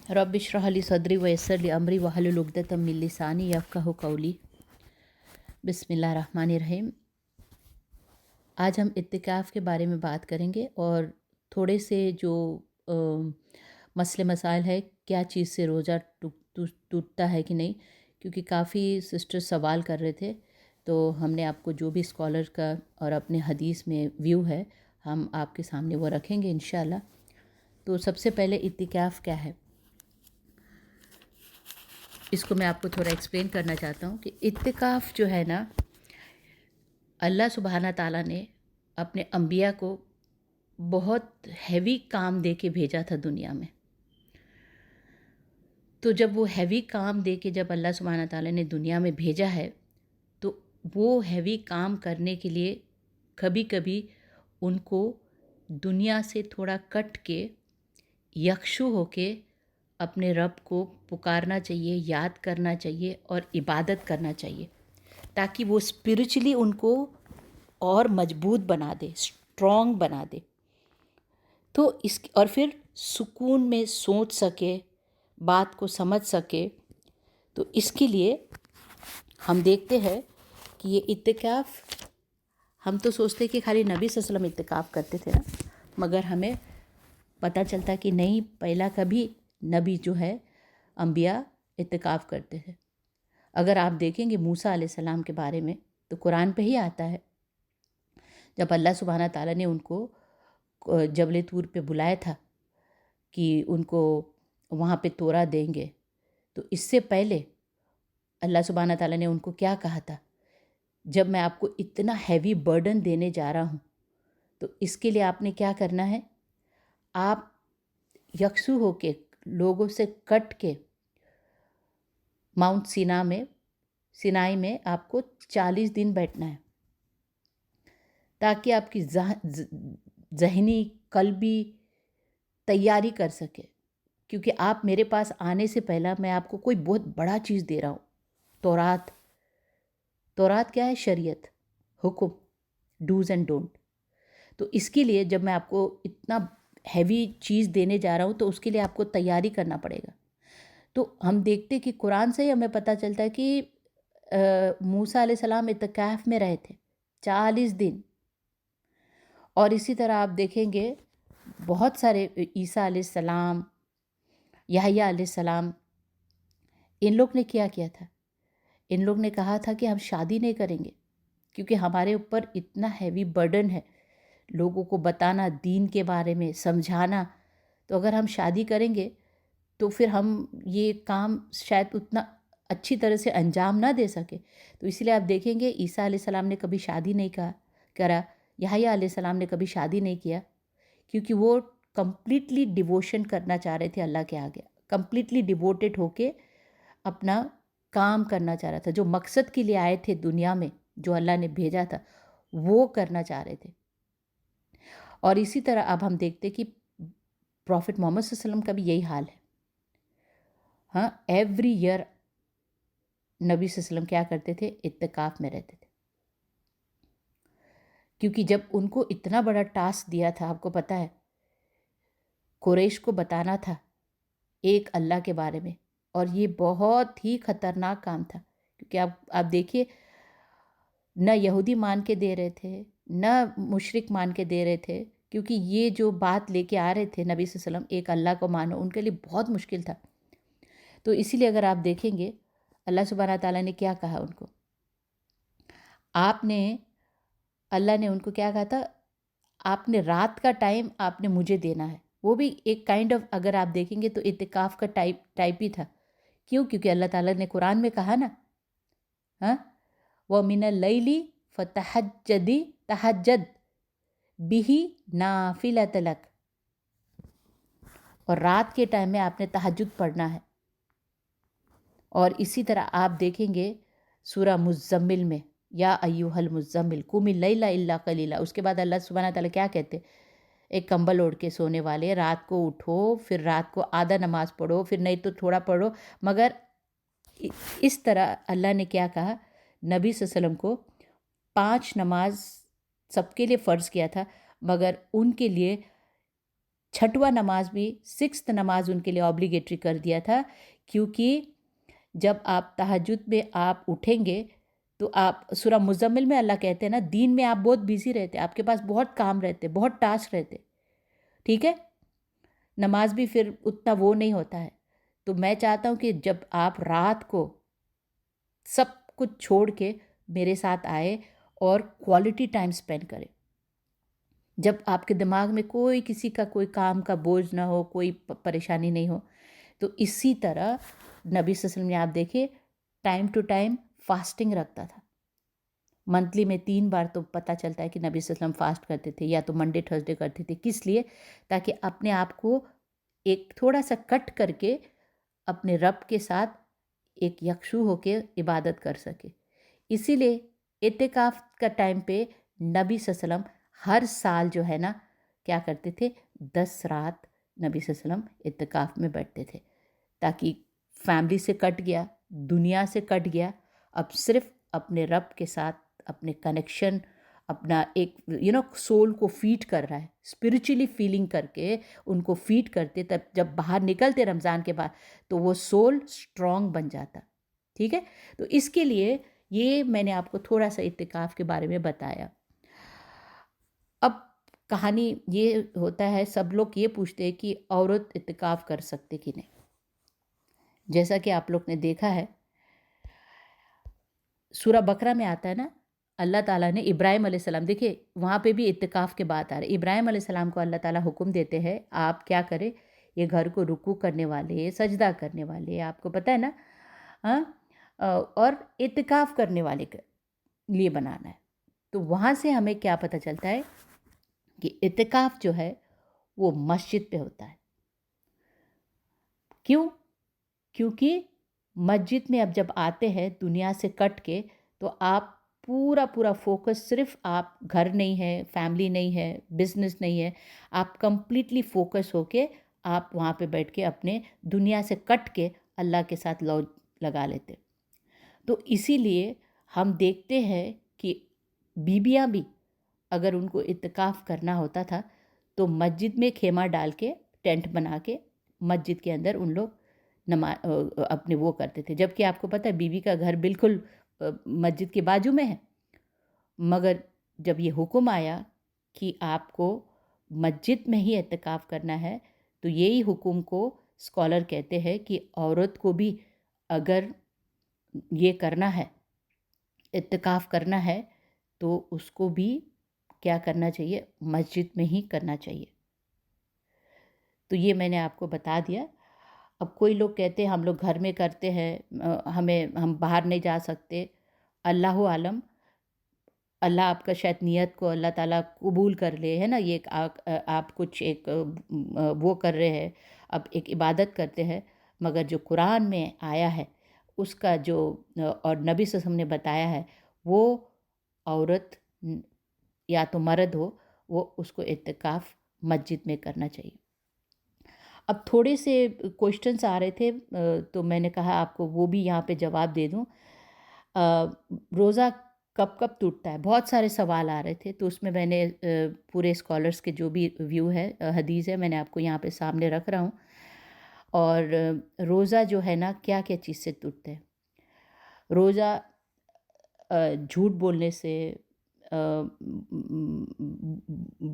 रब इश्रह ली सदरी वयस्सर ली अमरी वहलुल उक़दतम मिन लिसानी यफ़क़हू क़ौली। बिस्मिल्लाहिर्रहमानिर्रहीम। आज हम इत्तिकाफ़ के बारे में बात करेंगे और थोड़े से जो मसले मसाइल है, क्या चीज़ से रोज़ा टूटता है कि नहीं, क्योंकि काफ़ी सिस्टर्स सवाल कर रहे थे। तो हमने आपको जो भी स्कॉलर का और अपने हदीस में व्यू है, हम आपके सामने वो रखेंगे इंशाल्लाह। तो सबसे पहले इत्तिकाफ़ क्या है, इसको मैं आपको थोड़ा एक्सप्लेन करना चाहता हूँ कि इत्तिकाफ़ जो है ना, अल्लाह सुब्हाना ताला ने अपने अंबिया को बहुत हैवी काम दे के भेजा था दुनिया में। तो जब वो हैवी काम दे के जब अल्लाह सुब्हाना ताला ने दुनिया में भेजा है, तो वो हैवी काम करने के लिए कभी कभी उनको दुनिया से थोड़ा कट के यकशु होके अपने रब को पुकारना चाहिए, याद करना चाहिए और इबादत करना चाहिए, ताकि वो स्पिरिचुअली उनको और मजबूत बना दे, स्ट्रॉन्ग बना दे। तो इस और फिर सुकून में सोच सके, बात को समझ सके। तो इसके लिए हम देखते हैं कि ये इत्तिकाफ़, हम तो सोचते कि खाली नबी सल्लल्लाहु अलैहि वसल्लम इत्तिकाफ़ करते थे ना, मगर हमें पता चलता कि नहीं, पहला कभी नबी जो है, अंबिया इत्तिकाफ़ करते थे। अगर आप देखेंगे मूसा अलैहिस्सलाम के बारे में तो कुरान पे ही आता है, जब अल्लाह सुब्हाना ताला ने उनको जबल तूर पे बुलाया था कि उनको वहाँ पे तोरा देंगे, तो इससे पहले अल्लाह सुब्हाना ताला ने उनको क्या कहा था, जब मैं आपको इतना हैवी बर्डन देने जा रहा हूँ, तो इसके लिए आपने क्या करना है, आप यकसू होके लोगों से कट के माउंट सिनाई में आपको 40 दिन बैठना है, ताकि आपकी ज़हनी कल्बी तैयारी कर सके। क्योंकि आप मेरे पास आने से पहला मैं आपको कोई बहुत बड़ा चीज़ दे रहा हूँ। तौरात क्या है? शरीयत, हुक्म, डूज़ एंड डोंट। तो इसके लिए जब मैं आपको इतना हैवी चीज़ देने जा रहा हूँ, तो उसके लिए आपको तैयारी करना पड़ेगा। तो हम देखते कि कुरान से ही हमें पता चलता है कि मूसा अलैहिस्सलाम इत्तिकाफ़ में रहे थे 40 दिन। और इसी तरह आप देखेंगे बहुत सारे, ईसा अलैहिस्सलाम, यहया अलैहिस्सलाम, इन लोग ने क्या किया था, इन लोग ने कहा था कि हम शादी नहीं करेंगे, क्योंकि हमारे ऊपर इतना हैवी बर्डन है, लोगों को बताना, दीन के बारे में समझाना। तो अगर हम शादी करेंगे तो फिर हम ये काम शायद उतना अच्छी तरह से अंजाम ना दे सके। तो इसलिए आप देखेंगे ईसा अलैहिस्सलाम ने कभी शादी नहीं करा, यहया अलैहिस्सलाम ने कभी शादी नहीं किया, क्योंकि वो कंप्लीटली डिवोशन करना चाह रहे थे अल्लाह के आगे, कंप्लीटली डिवोटेड होके अपना काम करना चाह रहा था। जो मकसद के लिए आए थे दुनिया में, जो अल्लाह ने भेजा था, वो करना चाह रहे थे। और इसी तरह अब हम देखते कि प्रॉफिट मोहम्मद सल्लल्लाहु अलैहि वसल्लम का भी यही हाल है। हाँ, एवरी ईयर नबी सल्लल्लाहु अलैहि वसल्लम क्या करते थे, इत्तिकाफ़ में रहते थे। क्योंकि जब उनको इतना बड़ा टास्क दिया था, आपको पता है, कुरैश को बताना था एक अल्लाह के बारे में, और ये बहुत ही ख़तरनाक काम था। क्योंकि आप देखिए, न यहूदी मान के दे रहे थे, न मुशरिक मान के दे रहे थे, क्योंकि ये जो बात लेके आ रहे थे नबी सल्लल्लाहु अलैहि वसल्लम, एक अल्लाह को मानो, उनके लिए बहुत मुश्किल था। तो इसीलिए अगर आप देखेंगे, अल्लाह सुब्हाना ताला ने क्या कहा उनको, अल्लाह ने उनको क्या कहा था, आपने रात का टाइम आपने मुझे देना है। वो भी एक काइंड ऑफ, अगर आप देखेंगे तो इत्तिकाफ़ का टाइप ही था। क्यों? क्योंकि अल्लाह ताला ने कुरान में कहा ना, हाँ, व मिनल लैली तहज्जद बिही नाफिलत लक, और रात के टाइम में आपने तहज्जुद पढ़ना है। और इसी तरह आप देखेंगे सूरह मुज़्ज़मिल में, या अय्युहल मुज़्ज़मिल कुमिल लैला इल्ला कलीला, उसके बाद अल्लाह सुब्हाना ताला क्या कहते, एक कंबल ओढ़ के सोने वाले, रात को उठो, फिर रात को आधा नमाज पढ़ो, फिर नहीं तो थोड़ा पढ़ो। मगर इस तरह अल्लाह ने क्या कहा, नबी सल्लल्लाहु अलैहि वसल्लम को 5 नमाज सबके लिए फ़र्ज़ किया था, मगर उनके लिए छठवां नमाज भी, 6th नमाज उनके लिए ऑब्लिगेटरी कर दिया था, क्योंकि जब आप तहज्जुद में आप उठेंगे तो आप, सूरह मुज़म्मिल में अल्लाह कहते हैं ना, दीन में आप बहुत बिजी रहते, आपके पास बहुत काम रहते, बहुत टास्क रहते, ठीक है, नमाज भी फिर उतना वो नहीं होता है। तो मैं चाहता हूँ कि जब आप रात को सब कुछ छोड़ के मेरे साथ आए और क्वालिटी टाइम स्पेंड करें, जब आपके दिमाग में कोई किसी का कोई काम का बोझ ना हो, कोई परेशानी नहीं हो। तो इसी तरह नबी सल्लल्लाहु अलैहि वसल्लम ने आप देखिए टाइम टू टाइम फास्टिंग रखता था। मंथली में 3 बार तो पता चलता है कि नबी सल्लल्लाहु अलैहि वसल्लम फास्ट करते थे, या तो मंडे थर्सडे करते थे। किस लिए? ताकि अपने आप को एक थोड़ा सा कट करके अपने रब के साथ एक यकशु होके इबादत कर सके। इसीलिए इत्तिकाफ़ का टाइम पे नबी सल्लल्लाहु अलैहि वसल्लम हर साल जो है ना क्या करते थे, 10 रात नबी सल्लल्लाहु अलैहि वसल्लम इत्तिकाफ़ में बैठते थे, ताकि फैमिली से कट गया, दुनिया से कट गया, अब सिर्फ अपने रब के साथ अपने कनेक्शन, अपना एक सोल को फीड कर रहा है, स्पिरिचुअली फीलिंग करके उनको फीड करते, तब जब बाहर निकलते रमज़ान के बाद तो वो सोल स्ट्रॉन्ग बन जाता। ठीक है, तो इसके लिए ये मैंने आपको थोड़ा सा इत्तिकाफ़ के बारे में बताया। अब कहानी ये होता है, सब लोग ये पूछते हैं कि औरत इत्तिकाफ़ कर सकते कि नहीं। जैसा कि आप लोग ने देखा है, सूरह बकरा में आता है ना, अल्लाह ताला ने इब्राहिम अलैहिस्सलाम, देखिए वहाँ पे भी इत्तिकाफ़ के बात आ रही है। इब्राहिम अलैहिस्सलाम को अल्लाह ताला हुक्म देते हैं, आप क्या करें, ये घर को रुकू करने वाले, सजदा करने वाले, आपको पता है ना, हाँ, और इत्तिकाफ़ करने वाले के लिए बनाना है। तो वहाँ से हमें क्या पता चलता है कि इत्तिकाफ़ जो है वो मस्जिद पे होता है। क्यों? क्योंकि मस्जिद में अब जब आते हैं दुनिया से कट के, तो आप पूरा पूरा फोकस, सिर्फ आप, घर नहीं है, फैमिली नहीं है, बिजनेस नहीं है, आप कंप्लीटली फोकस होके आप वहाँ पे बैठ के अपने दुनिया से कट के अल्लाह के साथ लगा लेते। तो इसीलिए हम देखते हैं कि बीबियाँ भी अगर उनको इत्तिकाफ़ करना होता था तो मस्जिद में खेमा डाल के, टेंट बना के मस्जिद के अंदर उन लोग अपने वो करते थे। जबकि आपको पता है बीवी का घर बिल्कुल मस्जिद के बाजू में है, मगर जब ये हुक्म आया कि आपको मस्जिद में ही इत्तिकाफ़ करना है, तो यही हुक्म को स्कॉलर कहते हैं कि औरत को भी अगर ये करना है, इत्तिकाफ़ करना है, तो उसको भी क्या करना चाहिए, मस्जिद में ही करना चाहिए। तो ये मैंने आपको बता दिया। अब कोई लोग कहते हैं हम लोग घर में करते हैं, हम बाहर नहीं जा सकते। अल्लाह आलम, अल्लाह आपका शायद नियत को अल्लाह ताला कबूल कर ले, है ना। ये आप कुछ एक वो कर रहे हैं, अब एक इबादत करते हैं, मगर जो कुरान में आया है उसका जो और नबी से हमने बताया है, वो औरत या तो मर्द हो, वो उसको इत्तिकाफ़ मस्जिद में करना चाहिए। अब थोड़े से क्वेश्चंस आ रहे थे, तो मैंने कहा आपको वो भी यहाँ पे जवाब दे दूँ। रोज़ा कब कब टूटता है, बहुत सारे सवाल आ रहे थे, तो उसमें मैंने पूरे स्कॉलर्स के जो भी व्यू है, हदीस है, मैंने आपको यहाँ पे सामने रख रहा हूँ। और रोज़ा जो है ना, क्या क्या चीज़ से टूटता है। रोज़ा झूठ बोलने से,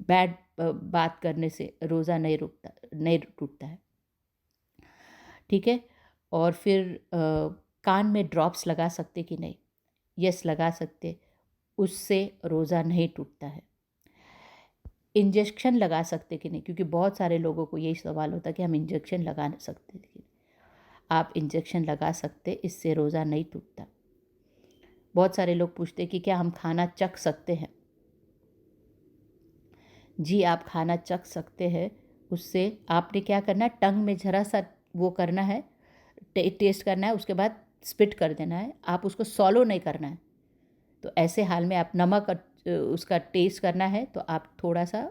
बैड बात करने से रोज़ा नहीं टूटता है, ठीक है। और फिर कान में ड्रॉप्स लगा सकते कि नहीं, यस लगा सकते, उससे रोज़ा नहीं टूटता है। इंजेक्शन लगा सकते कि नहीं, क्योंकि बहुत सारे लोगों को यही सवाल होता है कि हम इंजेक्शन लगा सकते कि नहीं। आप इंजेक्शन लगा सकते, इससे रोज़ा नहीं टूटता। बहुत सारे लोग पूछते कि क्या हम खाना चख सकते हैं। जी, आप खाना चख सकते हैं। उससे आपने क्या करना है, टंग में ज़रा सा वो करना है, टेस्ट करना है, उसके बाद स्पिट कर देना है, आप उसको सॉलो नहीं करना है। तो ऐसे हाल में आप नमक उसका टेस्ट करना है, तो आप थोड़ा सा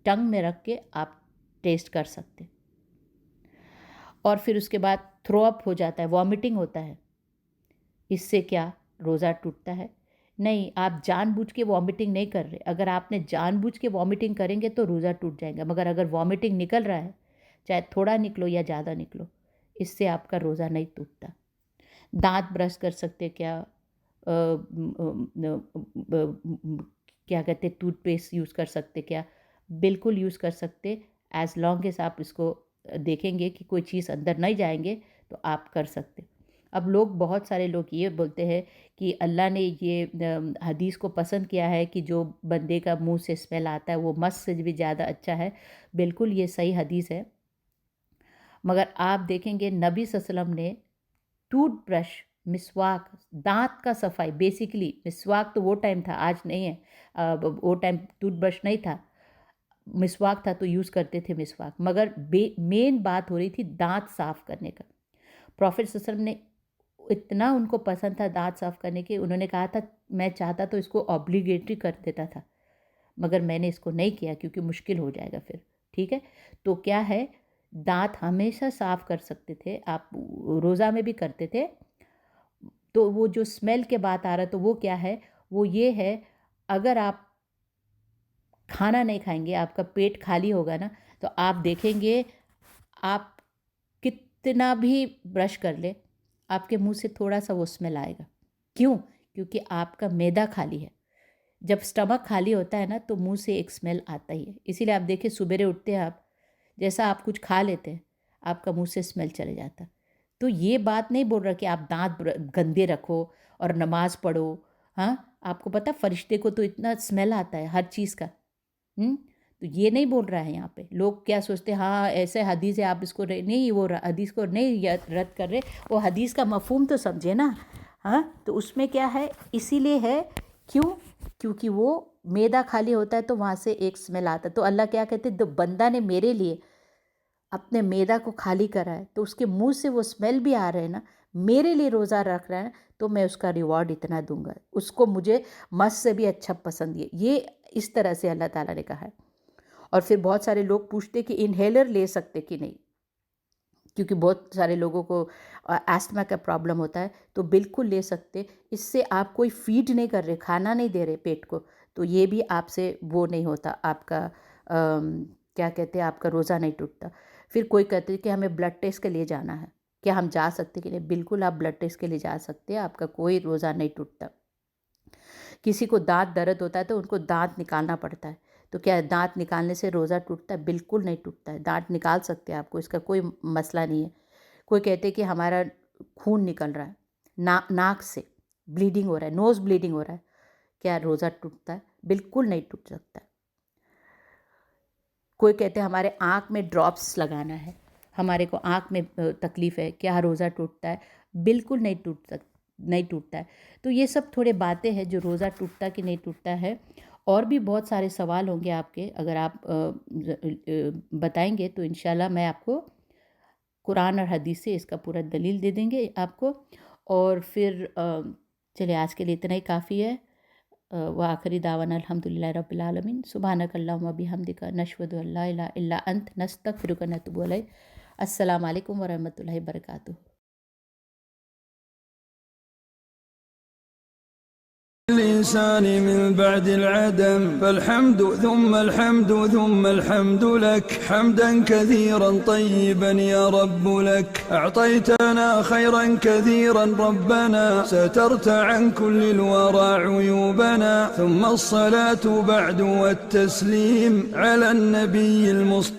टंग में रख के आप टेस्ट कर सकते। और फिर उसके बाद थ्रो अप हो जाता है, वॉमिटिंग होता है, इससे क्या रोज़ा टूटता है। نہیں، آپ جان بوجھ کے وامٹنگ نہیں کر رہے. اگر آپ نے جان بوجھ کے وامٹنگ کریں گے تو روزہ ٹوٹ جائے گا، مگر اگر وامٹنگ نکل رہا ہے، چاہے تھوڑا نکلو یا زیادہ نکلو، اس سے آپ کا روزہ نہیں ٹوٹتا. دانت برش کر سکتے کیا، کیا کہتے ٹوتھ پیسٹ یوز کر سکتے کیا؟ بالکل یوز کر سکتے، ایز لانگ ایز آپ اس کو دیکھیں گے کہ کوئی چیز اندر نہیں جائیں گے تو آپ کر سکتے. اب لوگ، بہت سارے لوگ یہ بولتے ہیں کہ اللہ نے یہ حدیث کو پسند کیا ہے کہ جو بندے کا منہ سے اسمیل آتا ہے وہ مس سے بھی زیادہ اچھا ہے. بالکل یہ صحیح حدیث ہے، مگر آپ دیکھیں گے نبی صلی اللہ علیہ وسلم نے ٹوتھ برش، مسواک، دانت کا صفائی، بیسیکلی مسواک تو وہ ٹائم تھا، آج نہیں ہے، وہ ٹائم ٹوتھ برش نہیں تھا، مسواک تھا تو یوز کرتے تھے مسواک، مگر مین بات ہو رہی تھی دانت صاف کرنے کا. پروفیٹ صلی اللہ علیہ وسلم نے اتنا ان کو پسند تھا دانت صاف کرنے کے، انہوں نے کہا تھا میں چاہتا تو اس کو اوبلیگیٹری کر دیتا تھا، مگر میں نے اس کو نہیں کیا کیونکہ مشکل ہو جائے گا پھر. ٹھیک ہے، تو کیا ہے، دانت ہمیشہ صاف کر سکتے تھے آپ، روزہ میں بھی کرتے تھے. تو وہ جو اسمیل کے بات آ رہا ہے تو وہ کیا ہے، وہ یہ ہے اگر آپ کھانا نہیں کھائیں گے، آپ کا پیٹ خالی ہوگا نا، تو آپ دیکھیں گے آپ کتنا بھی برش کر لے آپ کے منہ سے تھوڑا سا وہ اسمیل آئے گا. کیوں؟ کیونکہ آپ کا معدہ خالی ہے. جب اسٹمک خالی ہوتا ہے نا تو منہ سے ایک اسمیل آتا ہی ہے. اسی لیے آپ دیکھیں سبیرے اٹھتے ہیں آپ، جیسا آپ کچھ کھا لیتے ہیں آپ کا منہ سے اسمیل چلے جاتا. تو یہ بات نہیں بول رہا کہ آپ دانت گندے رکھو اور نماز پڑھو. ہاں، آپ کو پتہ فرشتے کو تو اتنا اسمیل آتا ہے ہر چیز کا. تو یہ نہیں بول رہا ہے یہاں پہ. لوگ کیا سوچتے ہیں، ہاں ایسے حدیث ہے آپ اس کو نہیں، وہ حدیث کو نہیں رد کر رہے، وہ حدیث کا مفہوم تو سمجھے نا. ہاں، تو اس میں کیا ہے، اسی لیے ہے، کیونکہ وہ معدہ خالی ہوتا ہے تو وہاں سے ایک اسمیل آتا ہے. تو اللہ کیا کہتے ہیں، بندہ نے میرے لیے اپنے معدہ کو خالی کرا ہے تو اس کے منہ سے وہ اسمیل بھی آ رہے ہیں نا، میرے لیے روزہ رکھ رہا ہے تو میں اس کا ریوارڈ اتنا دوں گا، اس کو مجھے مس سے بھی اچھا پسند ہے. یہ اس طرح سے اللہ تعالیٰ نے کہا ہے. اور پھر بہت سارے لوگ پوچھتے کہ انہیلر لے سکتے کہ نہیں، کیونکہ بہت سارے لوگوں کو ایسٹما کا پرابلم ہوتا ہے، تو بالکل لے سکتے. اس سے آپ کوئی فیڈ نہیں کر رہے، کھانا نہیں دے رہے پیٹ کو، تو یہ بھی آپ سے وہ نہیں ہوتا، آپ کا کیا کہتے ہیں، آپ کا روزہ نہیں ٹوٹتا. پھر کوئی کہتے کہ ہمیں بلڈ ٹیسٹ کے لیے جانا ہے، کیا ہم جا سکتے کہ نہیں؟ بالکل آپ بلڈ ٹیسٹ کے لیے جا سکتے ہیں، آپ کا کوئی روزہ نہیں ٹوٹتا. کسی کو دانت درد ہوتا ہے تو ان کو دانت نکالنا پڑتا ہے، تو کیا دانت نکالنے سے روزہ ٹوٹتا ہے؟ بالکل نہیں ٹوٹتا ہے. دانت نکال سکتے ہیں آپ کو، اس کا کوئی مسئلہ نہیں ہے. کوئی کہتے کہ ہمارا خون نکل رہا ہے، ناک سے بلیڈنگ ہو رہا ہے، نوز بلیڈنگ ہو رہا ہے، کیا روزہ ٹوٹتا ہے؟ بالکل نہیں ٹوٹ سکتا ہے. کوئی کہتے ہیں ہمارے آنکھ میں ڈراپس لگانا ہے، ہمارے کو آنکھ میں تکلیف ہے، کیا روزہ ٹوٹتا ہے؟ بالکل نہیں ٹوٹتا ہے. تو یہ سب تھوڑے باتیں ہیں جو روزہ ٹوٹتا کہ نہیں ٹوٹتا ہے. اور بھی بہت سارے سوال ہوں گے آپ کے، اگر آپ بتائیں گے تو انشاءاللہ میں آپ کو قرآن اور حدیث سے اس کا پورا دلیل دے دیں گے آپ کو. اور پھر چلے آج کے لیے اتنا ہی کافی ہے. وآخری دعوانا الحمدللہ رب العالمین. سبحانک اللہم و بحمدک، نشہد ان لا الہ الا انت، نستغفرک و نتوب الیک. السلام علیکم ورحمۃ اللہ وبرکاتہ. الإنسان من بعد العدم، فالحمد ثم الحمد ثم الحمد لك، حمدا كثيرا طيبا يا رب لك. أعطيتنا خيرا كثيرا ربنا، سترت عن كل الورى عيوبنا. ثم الصلاة بعد والتسليم على النبي المصطفى.